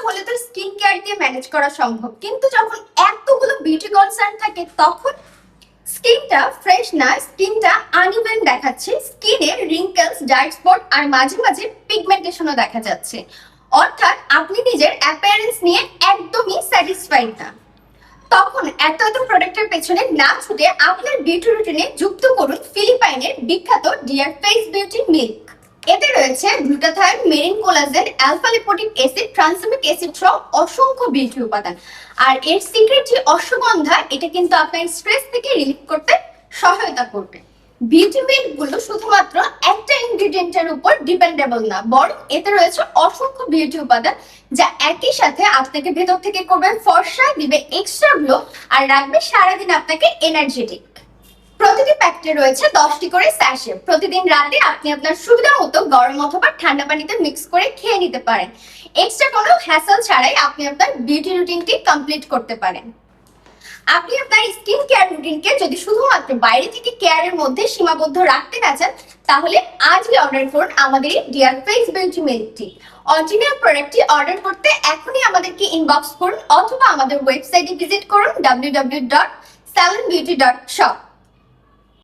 হলে তো skin care দিয়ে ম্যানেজ করা সম্ভব, কিন্তু যখন এতগুলো বিউটি কনসার্ন থাকে তখন স্কিনটা ফ্রেশ না, স্কিনটা আনইভেন দেখাচ্ছে, স্কিনের রিঙ্কেলস, ডার্ক স্পট আর মাঝে মাঝে পিগমেন্টেশনও দেখা যাচ্ছে। অর্থাৎ আপনি নিজের অ্যাপিয়ারেন্স নিয়ে একদমই স্যাটিসফাইড না। তখন এত এত প্রোডাক্টের পেছনে না ছুটে আপনার বিউটি রুটিনে যুক্ত করুন ফিলিপাইনের বিখ্যাত ডিয়ার ফেস বিউটি মিল্ক। এতে রয়েছে glutathione, marine collagen, alpha lipoic acid, tranexamic acid সহ অসংখ্য বিউটি উপাদান। আর এর সিক্রেট যে অশ্বগন্ধা, এটা কিন্তু আপনার স্ট্রেস থেকে রিলিফ করতে সহায়তা করবে। বিউটি মিল্ক গুলো শুধুমাত্র একটা ইনগ্রেডিয়েন্টের উপর ডিপেন্ডেবল না, বরং এতে রয়েছে অসংখ্য বিউটি উপাদান যা একই সাথে আপনাকে ভেতর থেকে করবে ফর্সা, দিবে এক্সট্রা গ্লো আর রাখবে সারাদিন আপনাকে এনার্জেটিক। প্রতিটি প্যাকেটে রয়েছে 10টি করে স্যাশে। প্রতিদিন রাতে আপনি আপনার সুবিধা মতো গরম অথবা ঠান্ডা পানিতে মিক্স করে খেয়ে নিতে পারেন। এক্সট্রা কোনো হ্যাসেল ছাড়াই আপনি আপনার বিউটি রুটিনটি কমপ্লিট করতে পারেন। আপনি আপনার স্কিন কেয়ার রুটিনকে যদি শুধুমাত্র বাইরে থেকে কেয়ারের মধ্যে সীমাবদ্ধ রাখতে না চান, তাহলে আজই অর্ডার করুন আমাদের এই ডিয়ার ফেস বিউটি মিল্কটি। অরিজিনাল প্রোডাক্টটি অর্ডার করতে এখনই আমাদেরকে ইনবক্স করুন অথবা আমাদের ওয়েবসাইটে ভিজিট করুন www.salonbeauty.shop।